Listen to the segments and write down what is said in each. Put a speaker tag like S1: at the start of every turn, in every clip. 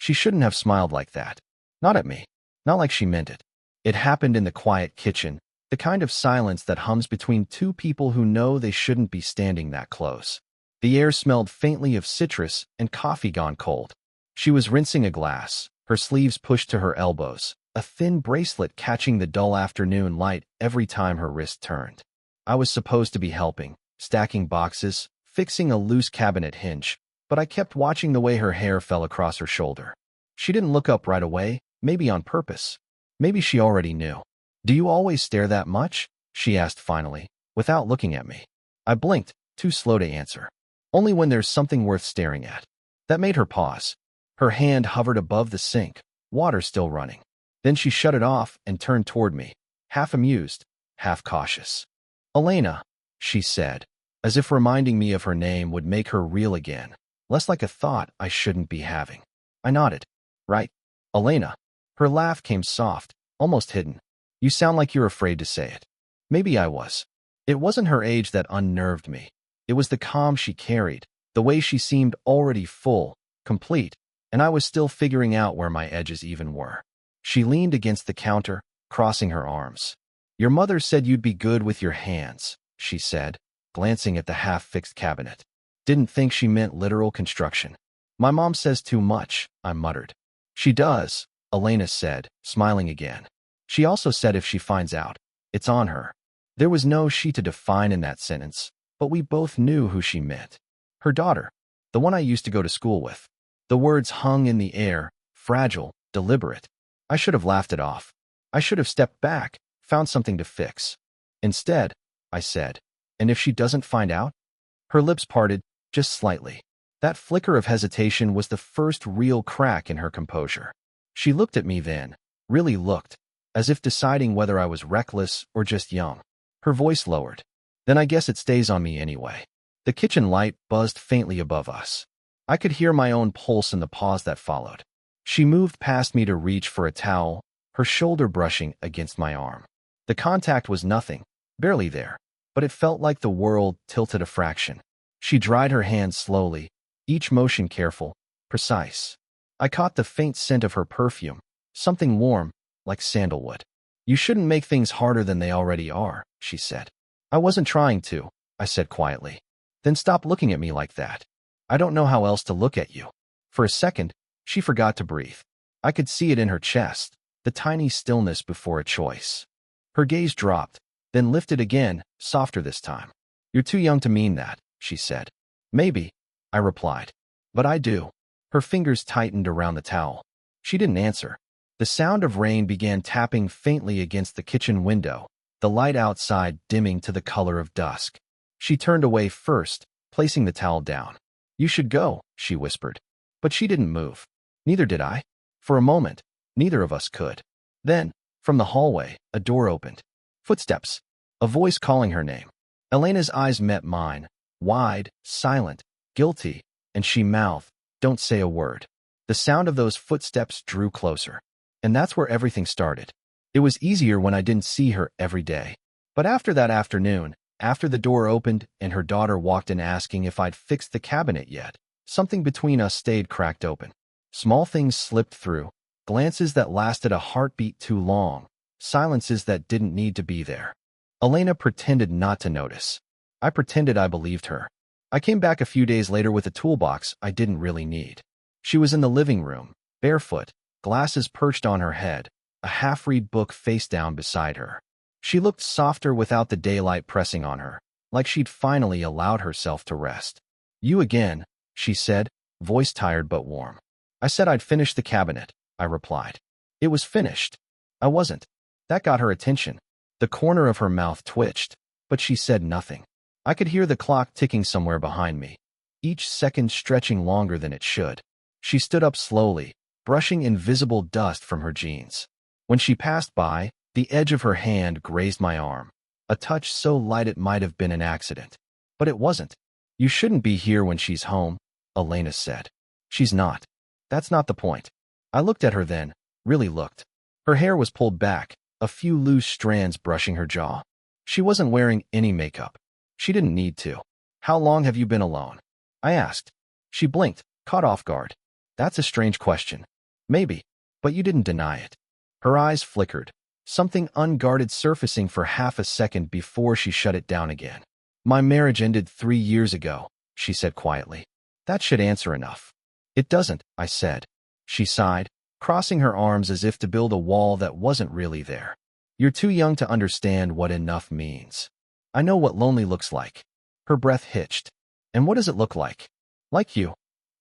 S1: She shouldn't have smiled like that. Not at me. Not like she meant it. It happened in the quiet kitchen, the kind of silence that hums between two people who know they shouldn't be standing that close. The air smelled faintly of citrus and coffee gone cold. She was rinsing a glass, her sleeves pushed to her elbows, a thin bracelet catching the dull afternoon light every time her wrist turned. I was supposed to be helping, stacking boxes, fixing a loose cabinet hinge, but I kept watching the way her hair fell across her shoulder. She didn't look up right away, maybe on purpose. Maybe she already knew. "Do you always stare that much?" she asked finally, without looking at me. I blinked, too slow to answer. "Only when there's something worth staring at." That made her pause. Her hand hovered above the sink, water still running. Then she shut it off and turned toward me, half amused, half cautious. "Elena," she said, as if reminding me of her name would make her real again, less like a thought I shouldn't be having. I nodded. "Right, Elena." Her laugh came soft, almost hidden. "You sound like you're afraid to say it." Maybe I was. It wasn't her age that unnerved me. It was the calm she carried, the way she seemed already full, complete, and I was still figuring out where my edges even were. She leaned against the counter, crossing her arms. "Your mother said you'd be good with your hands," she said, glancing at the half-fixed cabinet. Didn't think she meant literal construction. "My mom says too much," I muttered. "She does," Elena said, smiling again. "She also said if she finds out, it's on her." There was no she to define in that sentence, but we both knew who she meant. Her daughter, the one I used to go to school with. The words hung in the air, fragile, deliberate. I should have laughed it off. I should have stepped back, found something to fix. Instead, I said, "And if she doesn't find out?" Her lips parted, just slightly. That flicker of hesitation was the first real crack in her composure. She looked at me then, really looked, as if deciding whether I was reckless or just young. Her voice lowered. "Then I guess it stays on me anyway." The kitchen light buzzed faintly above us. I could hear my own pulse in the pause that followed. She moved past me to reach for a towel, her shoulder brushing against my arm. The contact was nothing, barely there, but it felt like the world tilted a fraction. She dried her hands slowly, each motion careful, precise. I caught the faint scent of her perfume, something warm, like sandalwood. "You shouldn't make things harder than they already are," she said. "I wasn't trying to," I said quietly. "Then stop looking at me like that. I don't know how else to look at you." For a second, she forgot to breathe. I could see it in her chest, the tiny stillness before a choice. Her gaze dropped, then lifted again, softer this time. "You're too young to mean that," she said. "Maybe," I replied. "But I do." Her fingers tightened around the towel. She didn't answer. The sound of rain began tapping faintly against the kitchen window, the light outside dimming to the color of dusk. She turned away first, placing the towel down. "You should go," she whispered. But she didn't move. Neither did I. For a moment, neither of us could. Then, from the hallway, a door opened. Footsteps. A voice calling her name. Elena's eyes met mine, wide, silent, guilty, and she mouthed, "Don't say a word." The sound of those footsteps drew closer. And that's where everything started. It was easier when I didn't see her every day. But after that afternoon, after the door opened and her daughter walked in asking if I'd fixed the cabinet yet, something between us stayed cracked open. Small things slipped through, glances that lasted a heartbeat too long, silences that didn't need to be there. Elena pretended not to notice. I pretended I believed her. I came back a few days later with a toolbox I didn't really need. She was in the living room, barefoot, glasses perched on her head, a half-read book face down beside her. She looked softer without the daylight pressing on her, like she'd finally allowed herself to rest. "You again," she said, voice tired but warm. "I said I'd finish the cabinet," I replied. It was finished. I wasn't. That got her attention. The corner of her mouth twitched, but she said nothing. I could hear the clock ticking somewhere behind me, each second stretching longer than it should. She stood up slowly, brushing invisible dust from her jeans. When she passed by, the edge of her hand grazed my arm, a touch so light it might have been an accident. But it wasn't. "You shouldn't be here when she's home," Elena said. "She's not. That's not the point." I looked at her then, really looked. Her hair was pulled back, a few loose strands brushing her jaw. She wasn't wearing any makeup. She didn't need to. "How long have you been alone?" I asked. She blinked, caught off guard. "That's a strange question," Maybe, but you didn't deny it. Her eyes flickered, something unguarded surfacing for half a second before she shut it down again. My marriage ended 3 years ago, she said quietly. That should answer enough. It doesn't, I said. She sighed, crossing her arms as if to build a wall that wasn't really there. You're too young to understand what enough means. I know what lonely looks like. Her breath hitched. And what does it look like? Like you,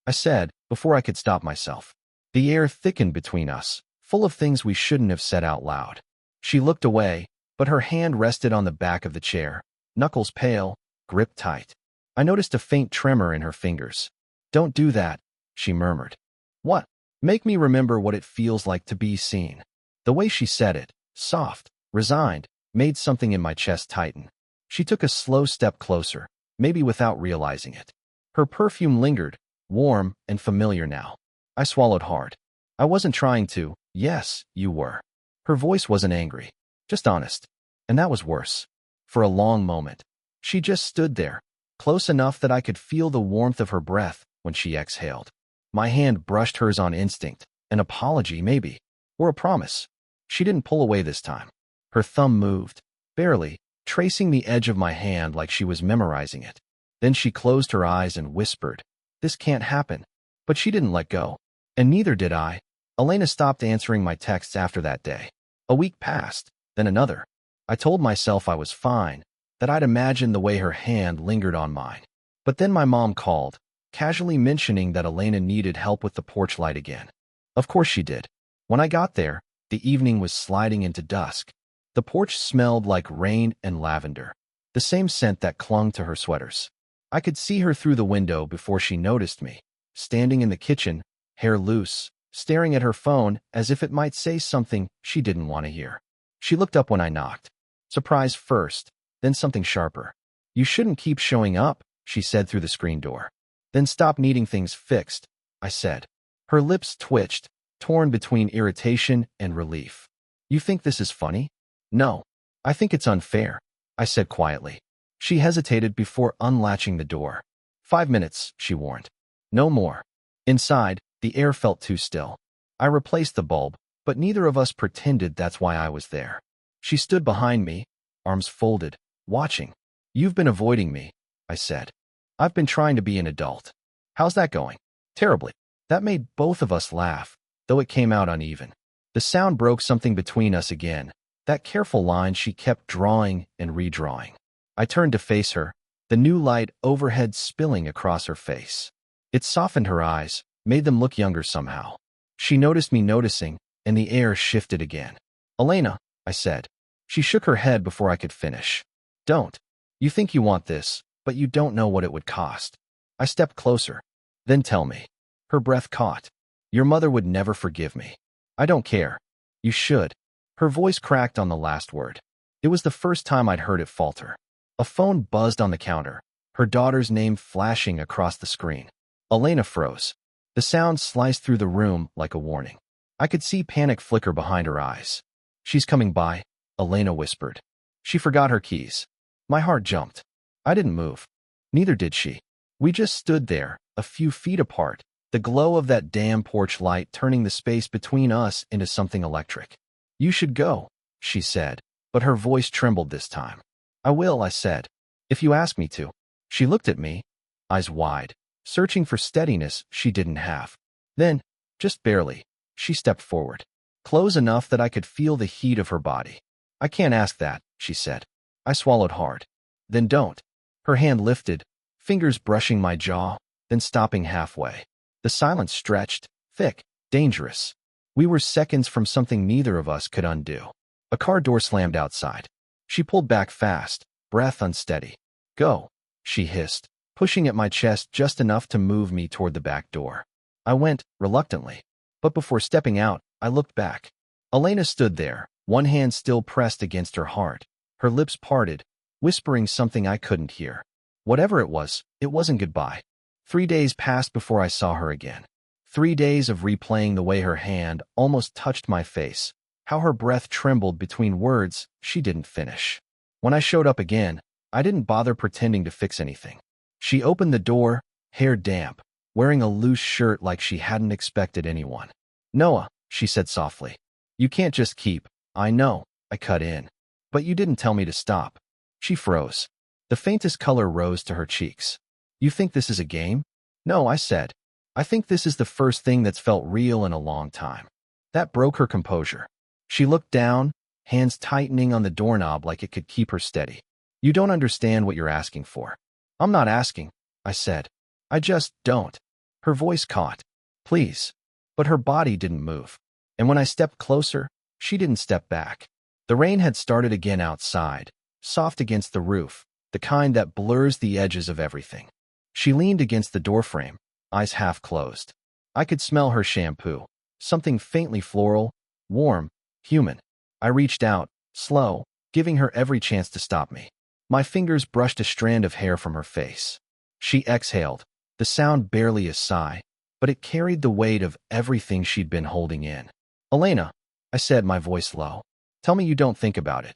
S1: I said, before I could stop myself. The air thickened between us, full of things we shouldn't have said out loud. She looked away, but her hand rested on the back of the chair, knuckles pale, grip tight. I noticed a faint tremor in her fingers. Don't do that, she murmured. What? Make me remember what it feels like to be seen. The way she said it, soft, resigned, made something in my chest tighten. She took a slow step closer, maybe without realizing it. Her perfume lingered, warm and familiar now. I swallowed hard. I wasn't trying to. Yes, you were. Her voice wasn't angry, just honest. And that was worse. For a long moment, she just stood there, close enough that I could feel the warmth of her breath when she exhaled. My hand brushed hers on instinct, an apology maybe, or a promise. She didn't pull away this time. Her thumb moved, barely, tracing the edge of my hand like she was memorizing it. Then she closed her eyes and whispered, "This can't happen." But she didn't let go. And neither did I. Elena stopped answering my texts after that day. A week passed, then another. I told myself I was fine, that I'd imagined the way her hand lingered on mine. But then my mom called, casually mentioning that Elena needed help with the porch light again. Of course she did. When I got there, the evening was sliding into dusk. The porch smelled like rain and lavender, the same scent that clung to her sweaters. I could see her through the window before she noticed me, standing in the kitchen, hair loose, staring at her phone as if it might say something she didn't want to hear. She looked up when I knocked. Surprise first, then something sharper. "You shouldn't keep showing up," she said through the screen door. "Then stop needing things fixed," I said. Her lips twitched, torn between irritation and relief. "You think this is funny?" "No. I think it's unfair," I said quietly. She hesitated before unlatching the door. 5 minutes, she warned. No more. Inside, the air felt too still. I replaced the bulb, but neither of us pretended that's why I was there. She stood behind me, arms folded, watching. "You've been avoiding me," I said. "I've been trying to be an adult." "How's that going?" "Terribly." That made both of us laugh, though it came out uneven. The sound broke something between us again, that careful line she kept drawing and redrawing. I turned to face her, the new light overhead spilling across her face. It softened her eyes, made them look younger somehow. She noticed me noticing, and the air shifted again. "Elena," I said. She shook her head before I could finish. "Don't. You think you want this, but you don't know what it would cost." I stepped closer. "Then tell me." Her breath caught. "Your mother would never forgive me." "I don't care." "You should." Her voice cracked on the last word. It was the first time I'd heard it falter. A phone buzzed on the counter, her daughter's name flashing across the screen. Elena froze. The sound sliced through the room like a warning. I could see panic flicker behind her eyes. "She's coming by," Elena whispered. She forgot her keys. My heart jumped. I didn't move. Neither did she. We just stood there, a few feet apart, the glow of that damn porch light turning the space between us into something electric. "You should go," she said, but her voice trembled this time. "I will," I said. "If you ask me to." She looked at me, eyes wide, searching for steadiness she didn't have. Then, just barely, she stepped forward, close enough that I could feel the heat of her body. "I can't ask that," she said. I swallowed hard. "Then don't." Her hand lifted, fingers brushing my jaw, then stopping halfway. The silence stretched, thick, dangerous. We were seconds from something neither of us could undo. A car door slammed outside. She pulled back fast, breath unsteady. "Go," she hissed, pushing at my chest just enough to move me toward the back door. I went, reluctantly. But before stepping out, I looked back. Elena stood there, one hand still pressed against her heart, her lips parted, whispering something I couldn't hear. Whatever it wasn't goodbye. 3 days passed before I saw her again. 3 days of replaying the way her hand almost touched my face, how her breath trembled between words she didn't finish. When I showed up again, I didn't bother pretending to fix anything. She opened the door, hair damp, wearing a loose shirt like she hadn't expected anyone. Noah, she said softly. You can't just keep. I know, I cut in. But you didn't tell me to stop. She froze. The faintest color rose to her cheeks. You think this is a game? No, I said. I think this is the first thing that's felt real in a long time. That broke her composure. She looked down, hands tightening on the doorknob like it could keep her steady. You don't understand what you're asking for. I'm not asking, I said. I just don't. Her voice caught. Please. But her body didn't move. And when I stepped closer, she didn't step back. The rain had started again outside, soft against the roof, the kind that blurs the edges of everything. She leaned against the doorframe, eyes half closed. I could smell her shampoo, something faintly floral, warm, human. I reached out, slow, giving her every chance to stop me. My fingers brushed a strand of hair from her face. She exhaled, the sound barely a sigh, but it carried the weight of everything she'd been holding in. Elena, I said, my voice low. Tell me you don't think about it.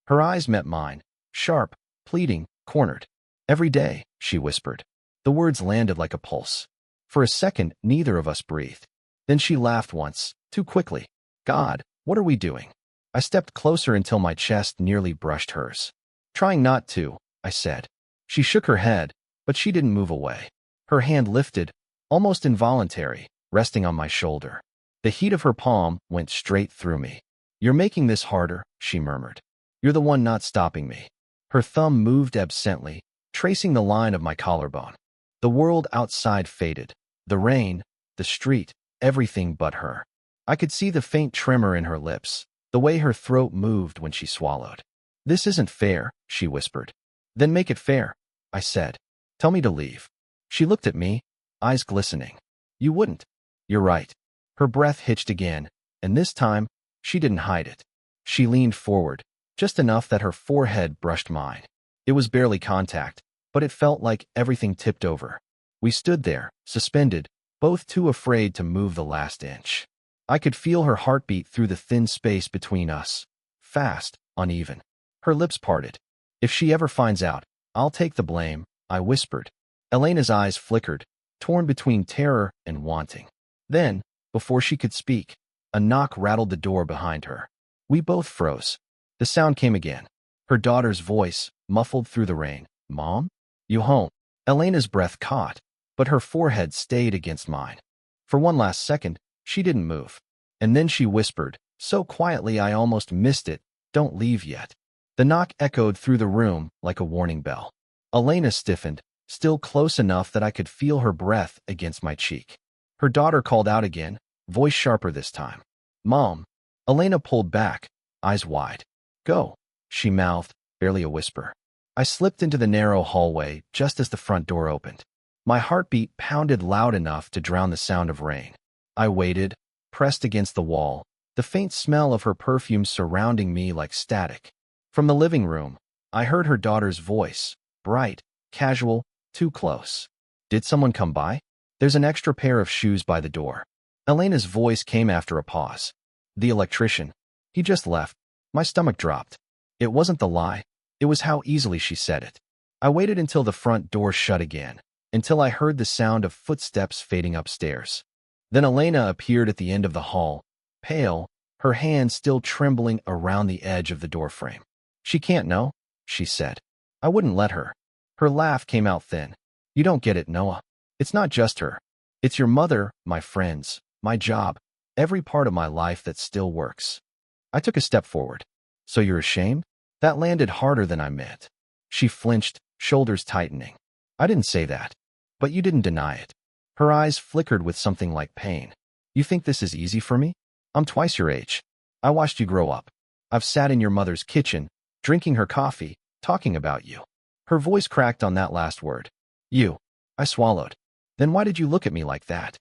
S1: Her eyes met mine, sharp, pleading, cornered. Every day, she whispered. The words landed like a pulse. For a second, neither of us breathed. Then she laughed once, too quickly. God, what are we doing? I stepped closer until my chest nearly brushed hers. Trying not to, I said. She shook her head, but she didn't move away. Her hand lifted, almost involuntary, resting on my shoulder. The heat of her palm went straight through me. You're making this harder, she murmured. You're the one not stopping me. Her thumb moved absently, tracing the line of my collarbone. The world outside faded. The rain, the street, everything but her. I could see the faint tremor in her lips, the way her throat moved when she swallowed. This isn't fair, she whispered. Then make it fair, I said. Tell me to leave. She looked at me, eyes glistening. You wouldn't. You're right. Her breath hitched again, and this time, she didn't hide it. She leaned forward, just enough that her forehead brushed mine. It was barely contact, but it felt like everything tipped over. We stood there, suspended, both too afraid to move the last inch. I could feel her heartbeat through the thin space between us. Fast, uneven. Her lips parted. If she ever finds out, I'll take the blame, I whispered. Elena's eyes flickered, torn between terror and wanting. Then, before she could speak, a knock rattled the door behind her. We both froze. The sound came again. Her daughter's voice, muffled through the rain. Mom? You home? Elena's breath caught, but her forehead stayed against mine. For one last second, she didn't move. And then she whispered, so quietly I almost missed it, don't leave yet. The knock echoed through the room like a warning bell. Elena stiffened, still close enough that I could feel her breath against my cheek. Her daughter called out again, voice sharper this time. Mom. Elena pulled back, eyes wide. Go, she mouthed, barely a whisper. I slipped into the narrow hallway just as the front door opened. My heartbeat pounded loud enough to drown the sound of rain. I waited, pressed against the wall, the faint smell of her perfume surrounding me like static. From the living room, I heard her daughter's voice, bright, casual, too close. Did someone come by? There's an extra pair of shoes by the door. Elena's voice came after a pause. The electrician. He just left. My stomach dropped. It wasn't the lie. It was how easily she said it. I waited until the front door shut again, until I heard the sound of footsteps fading upstairs. Then Elena appeared at the end of the hall, pale, her hand still trembling around the edge of the doorframe. She can't know, she said. I wouldn't let her. Her laugh came out thin. You don't get it, Noah. It's not just her. It's your mother, my friends, my job, every part of my life that still works. I took a step forward. So you're ashamed? That landed harder than I meant. She flinched, shoulders tightening. I didn't say that. But you didn't deny it. Her eyes flickered with something like pain. You think this is easy for me? I'm twice your age. I watched you grow up. I've sat in your mother's kitchen, drinking her coffee, talking about you. Her voice cracked on that last word. You. I swallowed. Then why did you look at me like that?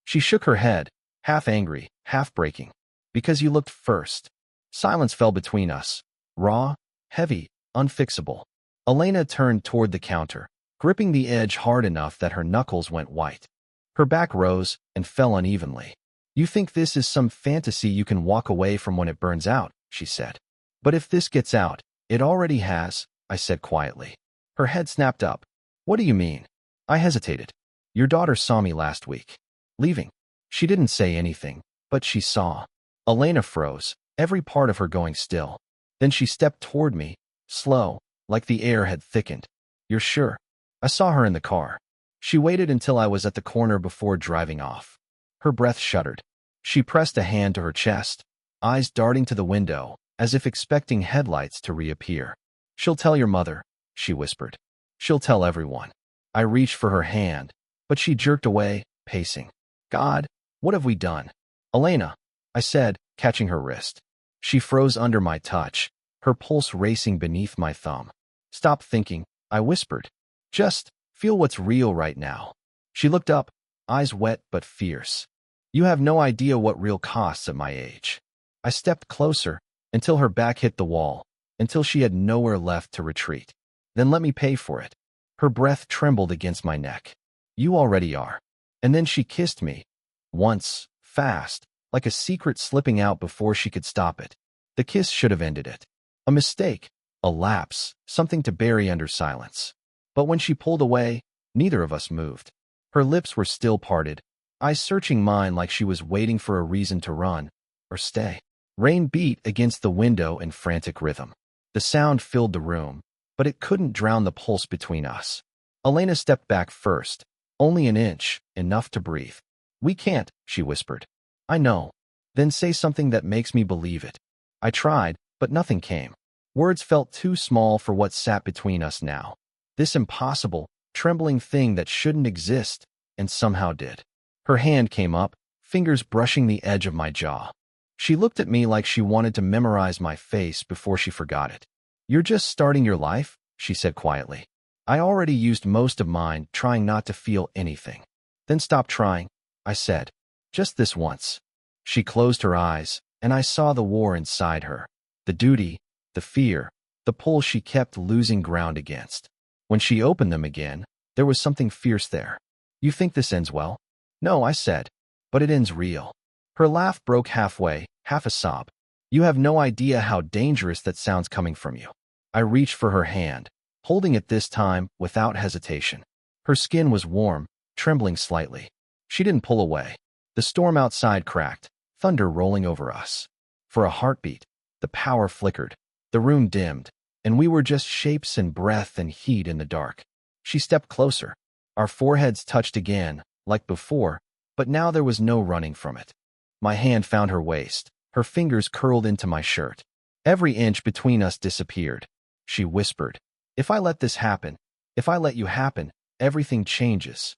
S1: She shook her head, half angry, half breaking. Because you looked first. Silence fell between us. Raw, heavy, unfixable. Elena turned toward the counter, gripping the edge hard enough that her knuckles went white. Her back rose and fell unevenly. You think this is some fantasy you can walk away from when it burns out, she said. But if this gets out, it already has, I said quietly. Her head snapped up. What do you mean? I hesitated. Your daughter saw me last week. Leaving. She didn't say anything, But she saw. Elena froze, every part of her going still. Then she stepped toward me, slow, like the air had thickened. "You're sure?" I saw her in the car. She waited until I was at the corner before driving off. Her breath shuddered. She pressed a hand to her chest, eyes darting to the window, as if expecting headlights to reappear. "She'll tell your mother," she whispered. "She'll tell everyone." I reached for her hand, but she jerked away, pacing. "God, what have we done?" "Elena," I said, catching her wrist. She froze under my touch, her pulse racing beneath my thumb. "Stop thinking," I whispered. "Just feel what's real right now." She looked up, eyes wet but fierce. "You have no idea what real costs at my age." I stepped closer, until her back hit the wall, until she had nowhere left to retreat. "Then let me pay for it." Her breath trembled against my neck. "You already are." And then she kissed me. Once, fast, like a secret slipping out before she could stop it. The kiss should have ended it. A mistake, a lapse, something to bury under silence. But when she pulled away, neither of us moved. Her lips were still parted, eyes searching mine like she was waiting for a reason to run or stay. Rain beat against the window in frantic rhythm. The sound filled the room, but it couldn't drown the pulse between us. Elena stepped back first, only an inch, enough to breathe. "We can't," she whispered. "I know." "Then say something that makes me believe it." I tried, but nothing came. Words felt too small for what sat between us now. This impossible, trembling thing that shouldn't exist, and somehow did. Her hand came up, fingers brushing the edge of my jaw. She looked at me like she wanted to memorize my face before she forgot it. "You're just starting your life," she said quietly. "I already used most of mine trying not to feel anything." "Then stop trying," I said. "Just this once." She closed her eyes, and I saw the war inside her. The duty, the fear, the pull she kept losing ground against. When she opened them again, there was something fierce there. "You think this ends well?" "No," I said. "But it ends real." Her laugh broke halfway, half a sob. "You have no idea how dangerous that sounds coming from you." I reached for her hand, holding it this time without hesitation. Her skin was warm, trembling slightly. She didn't pull away. The storm outside cracked, thunder rolling over us. For a heartbeat, the power flickered, the room dimmed, and we were just shapes and breath and heat in the dark. She stepped closer. Our foreheads touched again, like before, but now there was no running from it. My hand found her waist, her fingers curled into my shirt. Every inch between us disappeared. She whispered, "If I let this happen, if I let you happen, everything changes."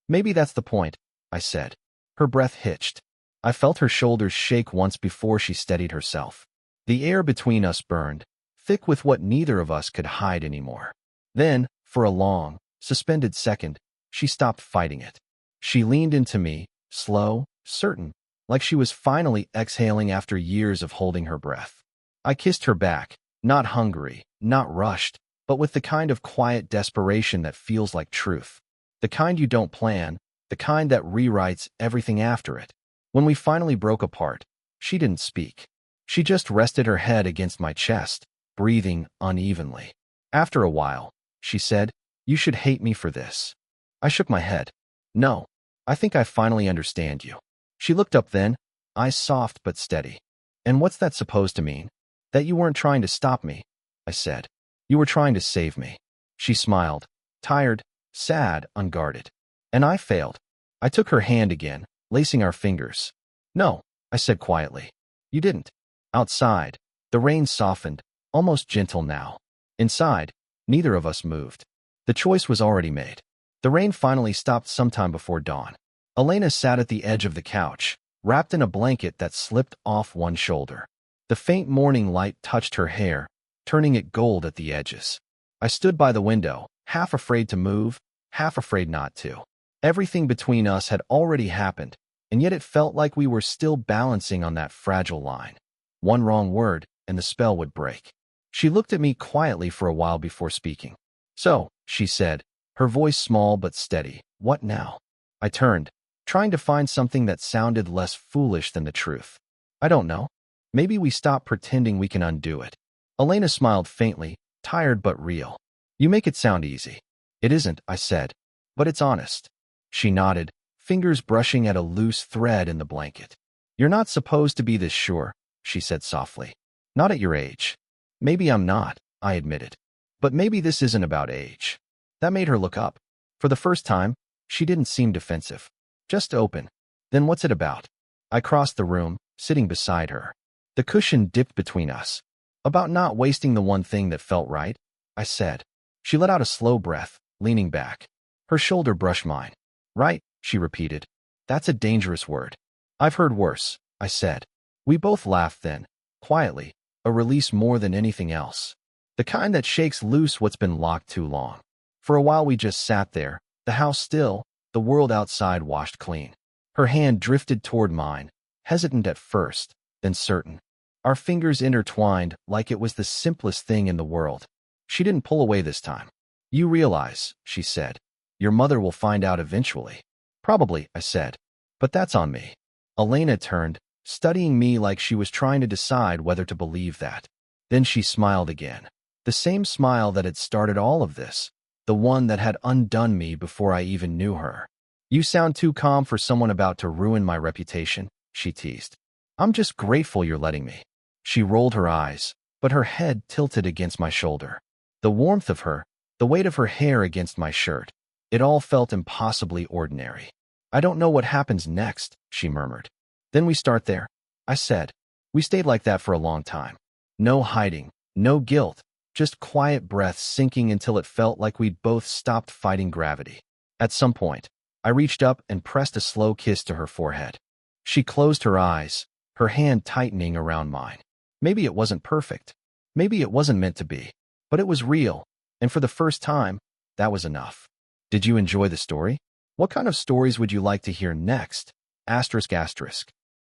S1: "Maybe that's the point," I said. Her breath hitched. I felt her shoulders shake once before she steadied herself. The air between us burned, thick with what neither of us could hide anymore. Then, for a long, suspended second, she stopped fighting it. She leaned into me, slow, certain, like she was finally exhaling after years of holding her breath. I kissed her back, not hungry, not rushed, but with the kind of quiet desperation that feels like truth. The kind you don't plan, the kind that rewrites everything after it. When we finally broke apart, she didn't speak. She just rested her head against my chest, breathing unevenly. After a while, she said, "You should hate me for this." I shook my head. "No, I think I finally understand you." She looked up then, eyes soft but steady. "And what's that supposed to mean?" "That you weren't trying to stop me," I said. "You were trying to save me." She smiled, tired, sad, unguarded. "And I failed." I took her hand again, lacing our fingers. "No," I said quietly. "You didn't." Outside, the rain softened, almost gentle now. Inside, neither of us moved. The choice was already made. The rain finally stopped sometime before dawn. Elena sat at the edge of the couch, wrapped in a blanket that slipped off one shoulder. The faint morning light touched her hair, turning it gold at the edges. I stood by the window, half afraid to move, half afraid not to. Everything between us had already happened, and yet it felt like we were still balancing on that fragile line. One wrong word, and the spell would break. She looked at me quietly for a while before speaking. "So," she said, her voice small but steady, "what now?" I turned, trying to find something that sounded less foolish than the truth. "I don't know. Maybe we stop pretending we can undo it." Elena smiled faintly, tired but real. "You make it sound easy." "It isn't," I said, "but it's honest." She nodded, fingers brushing at a loose thread in the blanket. You're not supposed to be this sure, she said softly. Not at your age. Maybe I'm not, I admitted. But maybe this isn't about age. That made her look up. For the first time, she didn't seem defensive. Just open. Then what's it about? I crossed the room, sitting beside her. The cushion dipped between us. About not wasting the one thing that felt right, I said. She let out a slow breath, leaning back. Her shoulder brushed mine. Right, she repeated. That's a dangerous word. I've heard worse, I said. We both laughed then, quietly, a release more than anything else. The kind that shakes loose what's been locked too long. For a while we just sat there, the house still, the world outside washed clean. Her hand drifted toward mine, hesitant at first, then certain. Our fingers intertwined like it was the simplest thing in the world. She didn't pull away this time. You realize, she said, your mother will find out eventually. Probably, I said. But that's on me. Elena turned, studying me like she was trying to decide whether to believe that. Then she smiled again. The same smile that had started all of this. The one that had undone me before I even knew her. You sound too calm for someone about to ruin my reputation, she teased. I'm just grateful you're letting me. She rolled her eyes, but her head tilted against my shoulder. The warmth of her, the weight of her hair against my shirt. It all felt impossibly ordinary. I don't know what happens next, she murmured. Then we start there, I said. We stayed like that for a long time. No hiding, no guilt, just quiet breaths sinking until it felt like we'd both stopped fighting gravity. At some point, I reached up and pressed a slow kiss to her forehead. She closed her eyes, her hand tightening around mine. Maybe it wasn't perfect. Maybe it wasn't meant to be. But it was real, and for the first time, that was enough. Did you enjoy the story? What kind of stories would you like to hear next? Asterisk asterisk.